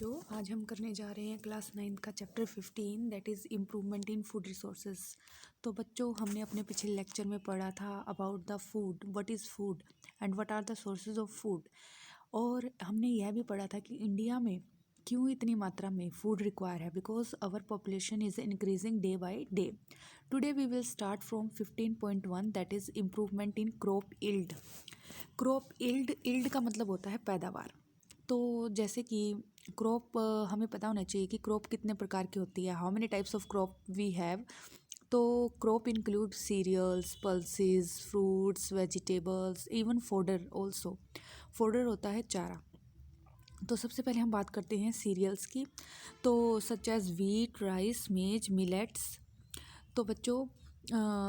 बच्चों, आज हम करने जा रहे हैं क्लास 9th का chapter 15 that is improvement in food resources. तो बच्चों, हमने अपने पिछले लेक्चर में पढ़ा था about the food, what is food and what are the sources of food. और हमने यह भी पढ़ा था कि इंडिया में क्यों इतनी मात्रा में फूड रिक्वायर है, because our population is increasing day by day. Today we will start from 15.1 that is improvement in crop yield. Crop yield का मतलब होता है पैदावार। तो जैसे कि क्रॉप, हमें पता होना चाहिए कि क्रॉप कितने प्रकार की होती है, how many types of crop we have. तो crop include cereals, pulses, fruits, vegetables, even fodder also. Fodder होता है चारा। तो सबसे पहले हम बात करते हैं सीरियल्स की। तो सच एज वीट, राइस, मेज, मिलेट्स। तो बच्चों,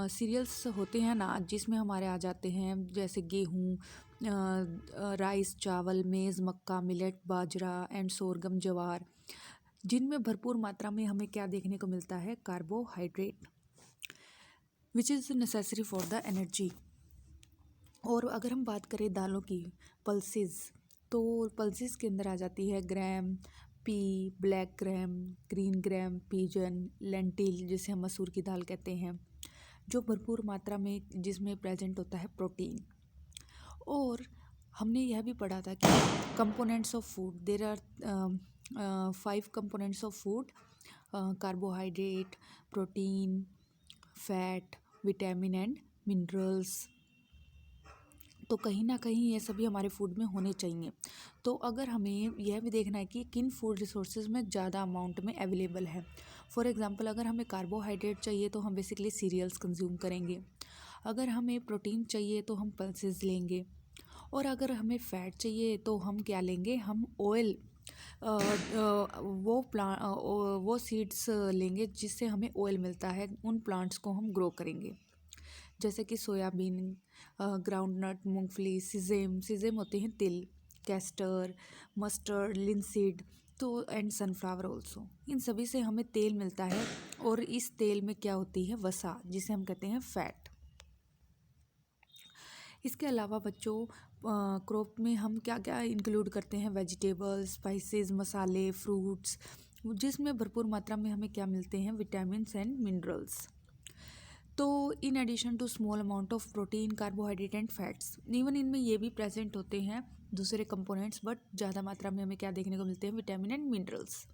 सीरियल्स होते हैं ना, जिसमें हमारे आ जाते हैं जैसे गेहूँ, राइस, चावल, मेज़, मक्का, मिलेट, बाजरा एंड सोरगम, ज्वार, जिनमें भरपूर मात्रा में हमें क्या देखने को मिलता है, carbohydrate, which is necessary for the energy. और अगर हम बात करें दालों की, पल्सेस, तो पल्सेस के अंदर आ जाती है gram, pea, black gram, green gram, pigeon, lentil जिसे हम मसूर की दाल कहते हैं, जो भरपूर मात्रा में जिसमें प्रेजेंट होता है प्रोटीन। और हमने यह भी पढ़ा था कि components of food, there are 5 components of food: carbohydrate, protein, fat, vitamin and minerals. तो कहीं ना कहीं ये सभी हमारे फूड में होने चाहिए। तो अगर हमें यह भी देखना है कि किन फूड रिसोर्सेज में ज़्यादा अमाउंट में अवेलेबल है। फॉर एग्जांपल, अगर हमें कार्बोहाइड्रेट चाहिए तो हम बेसिकली सीरियल्स कंज्यूम करेंगे। अगर हमें प्रोटीन चाहिए तो हम पल्सेस लेंगे। और अगर हमें फ़ैट चाहिए तो हम क्या लेंगे, हम ऑयल, वो सीड्स लेंगे जिससे हमें ऑयल मिलता है, उन प्लांट्स को हम ग्रो करेंगे। जैसे कि सोयाबीन, ग्राउंडनट, मूंगफली, सिजेम होते हैं तिल, कैस्टर, मस्टर्ड, लिनसीड, तो एंड सनफ्लावर ऑल्सो। इन सभी से हमें तेल मिलता है और इस तेल में क्या होती है, वसा, जिसे हम कहते हैं फैट। इसके अलावा बच्चों, क्रॉप में हम क्या क्या इंक्लूड करते हैं, वेजिटेबल्स, स्पाइसेस, मसाले, फ्रूट्स, जिसमें भरपूर मात्रा में हमें क्या मिलते हैं, विटामिन्स एंड मिनरल्स। तो in addition to small amount of protein, carbohydrate and fats, even इनमें ये भी प्रेजेंट होते हैं दूसरे कंपोनेंट्स, बट ज़्यादा मात्रा में हमें क्या देखने को मिलते हैं, vitamin and minerals.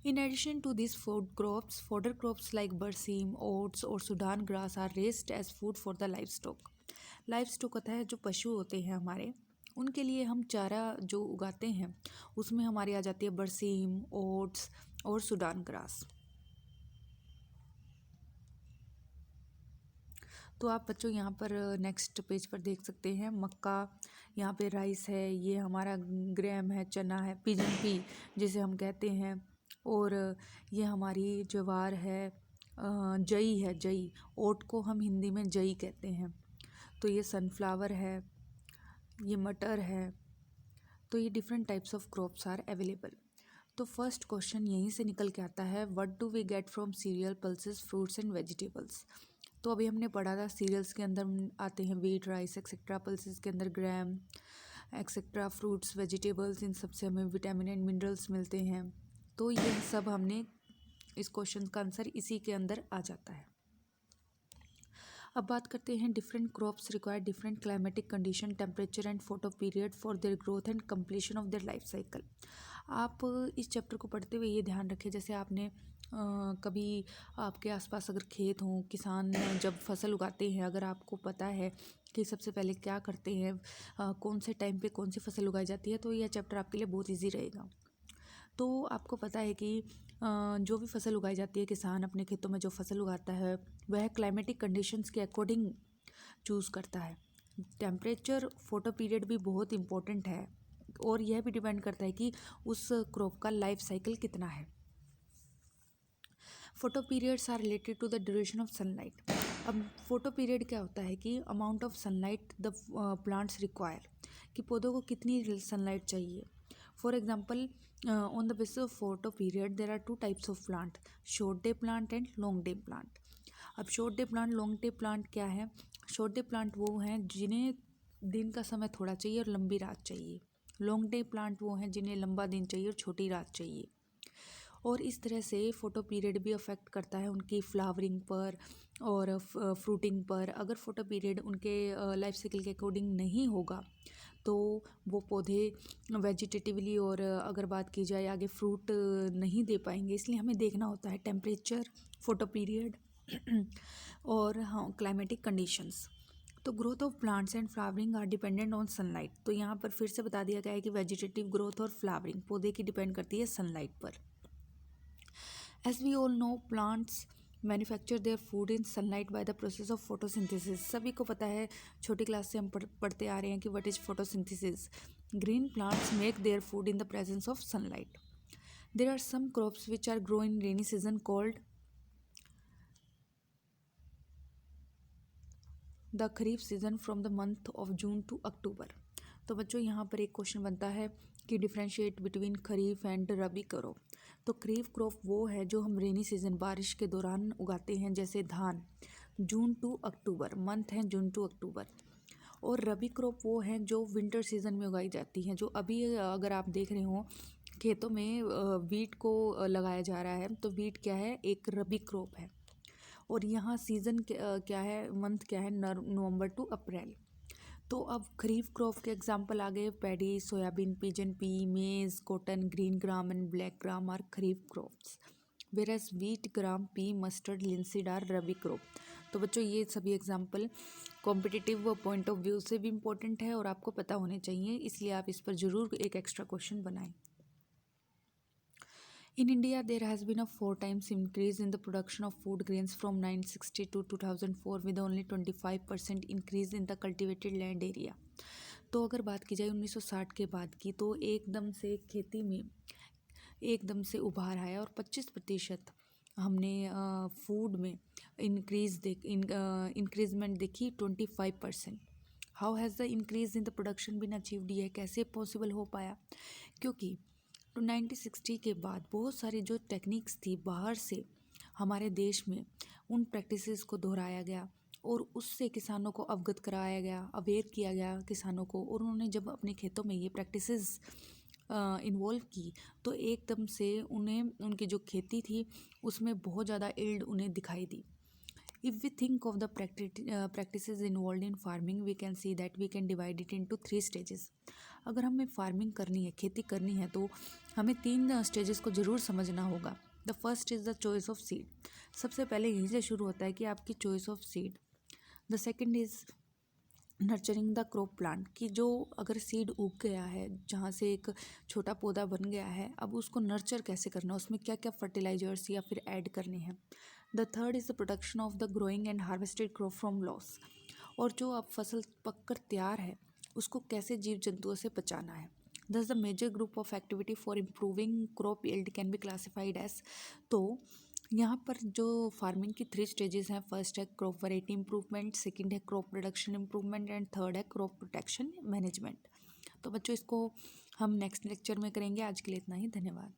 In addition to these food crops, fodder crops like बरसीम, oats और Sudan grass are raised as food for the livestock. Livestock होता है जो पशु होते हैं हमारे, उनके लिए हम चारा जो उगाते हैं उसमें हमारी आ जाती है बरसीम, ओट्स और सुडान ग्रास। तो आप बच्चों यहाँ पर नेक्स्ट पेज पर देख सकते हैं मक्का, यहाँ पे राइस है, ये हमारा ग्राम है, चना है, पिजन पी जिसे हम कहते हैं, और ये हमारी ज्वार है, जई है, जई, ओट को हम हिंदी में जई कहते हैं। तो ये सनफ्लावर है, ये मटर है। तो ये different types of crops are available. तो फर्स्ट क्वेश्चन यहीं से निकल के आता है, what do we get from cereal, pulses, fruits and vegetables. तो अभी हमने पढ़ा था सीरियल्स के अंदर आते हैं वीट, राइस एक्सेट्रा, पल्सेस के अंदर ग्राम एक्सेट्रा, फ्रूट्स, वेजिटेबल्स, इन सब से हमें विटामिन एंड मिनरल्स मिलते हैं। तो ये सब हमने, इस क्वेश्चन का आंसर इसी के अंदर आ जाता है। अब बात करते हैं, different crops require different climatic condition, temperature and photo period for their growth and completion of their life cycle. आप इस चैप्टर को पढ़ते हुए ये ध्यान रखें, जैसे आपने कभी आपके आसपास अगर खेत हों, किसान जब फसल उगाते हैं, अगर आपको पता है कि सबसे पहले क्या करते हैं, कौन से टाइम पे कौन सी फसल उगाई जाती है, तो यह चैप्टर आपके लिए बहुत ईजी रहेगा। तो आपको पता है कि जो भी फसल उगाई जाती है, किसान अपने खेतों में जो फसल उगाता है वह क्लाइमेटिक कंडीशंस के अकॉर्डिंग चूज़ करता है। टेम्परेचर, फोटो पीरियड भी बहुत इम्पोर्टेंट है, और यह भी डिपेंड करता है कि उस क्रॉप का लाइफ साइकिल कितना है। Photo periods are related to the duration of sunlight. अब फोटो पीरियड क्या होता है कि amount of sunlight the plants require, कि पौधों को कितनी सनलाइट चाहिए। For example, on the basis of photo period there are 2 types of plant, short day plant and long day plant. अब short day plant, long day plant क्या है? Short day plant वो हैं जिन्हें दिन का समय थोड़ा चाहिए और लंबी रात चाहिए, लॉन्ग डे प्लांट वो हैं जिन्हें लंबा दिन चाहिए और छोटी रात चाहिए। और इस तरह से फोटो पीरियड भी अफेक्ट करता है उनकी फ्लावरिंग पर और फ्रूटिंग पर। अगर फोटो पीरियड उनके लाइफ साइकिल के अकॉर्डिंग नहीं होगा तो वो पौधे वेजिटेटिवली और अगर बात की जाए आगे फ्रूट नहीं दे पाएंगे। इसलिए हमें देखना होता है टेम्परेचर, फोटो पीरियड और हाँ क्लाइमेटिक कंडीशंस। तो growth of plants and flowering are dependent on sunlight. तो यहाँ पर फिर से बता दिया गया है कि वेजिटेटिव ग्रोथ और फ्लावरिंग पौधे की डिपेंड करती है सनलाइट पर। As we all know plants manufacture their food in sunlight by the process of photosynthesis. सभी को पता है, छोटी क्लास से हम पढ़ते आ रहे हैं कि what is photosynthesis. Green plants make their food in the presence of sunlight. There are some crops which are grow in rainy season called the kharif season from the month of June to October. तो बच्चों यहाँ पर एक question बनता है कि differentiate between kharif and rabi crop. तो kharif crop वो है जो हम रेनी सीजन बारिश के दौरान उगाते हैं, जैसे धान। जून टू अक्टूबर मंथ है, जून टू अक्टूबर। और रबी क्रॉप वो हैं जो विंटर सीजन में उगाई जाती हैं। जो अभी अगर आप देख रहे हो खेतों में वीट को लगाया जा रहा है, तो वीट क्या है, एक रबी क्रॉप है। और यहाँ सीज़न क्या है, मंथ क्या है, नवंबर टू अप्रैल। तो अब खरीफ क्रॉप के एग्जांपल आ गए, paddy, soybean, pigeon pea, maize, cotton, green gram and black gram are kharif crops, whereas wheat, gram, pea, mustard, linseed are rabi crop. तो बच्चों ये सभी example competitive point of view से भी इम्पोर्टेंट है और आपको पता होने चाहिए, इसलिए आप इस पर जरूर एक एक्स्ट्रा क्वेश्चन बनाएं। In India, there has been a 4 times increase in the production of food grains from 960 to 2004 with only 25% increase in the cultivated land area. तो अगर बात की जाए 1960 के बाद की, तो एकदम से खेती में एकदम से उभार आया और 25% हमने फूड में इंक्रीजमेंट देखी 25%। How has the increase in the production been achieved, ये कैसे पॉसिबल हो पाया? क्योंकि 1960 के बाद बहुत सारी जो टेक्निक्स थी बाहर से हमारे देश में, उन प्रैक्टिसेस को दोहराया गया और उससे किसानों को अवगत कराया गया, अवेयर किया गया किसानों को। और उन्होंने जब अपने खेतों में ये प्रैक्टिसेस इन्वॉल्व की तो एकदम से उन्हें उनकी जो खेती थी उसमें बहुत ज़्यादा इल्ड उन्हें दिखाई दी। If we think of the practices involved in farming, we can see that we can divide it into 3 stages. अगर हमें फार्मिंग करनी है, खेती करनी है, तो हमें 3 स्टेजेस को ज़रूर समझना होगा। The first is the choice of seed. सबसे पहले यहीं से शुरू होता है कि आपकी choice of seed. The second is nurturing the crop plant, कि जो अगर सीड उग गया है, जहाँ से एक छोटा पौधा बन गया है, अब उसको नर्चर कैसे करना, उसमें क्या क्या फर्टिलाइजर्स या फिर ऐड करने हैं। The third is the production of the growing and harvested crop from loss, और जो अब फसल पककर तैयार है उसको कैसे जीव जंतुओं से बचाना है। Thus the major group of activity for improving crop yield can be classified as. तो यहाँ पर जो फार्मिंग की 3 स्टेजेस हैं, फर्स्ट है क्रॉप वैरायटी इंप्रूवमेंट, सेकंड है crop production improvement and third है क्रॉप प्रोटेक्शन मैनेजमेंट। तो बच्चों इसको हम नेक्स्ट लेक्चर में करेंगे। आज के लिए इतना ही, धन्यवाद।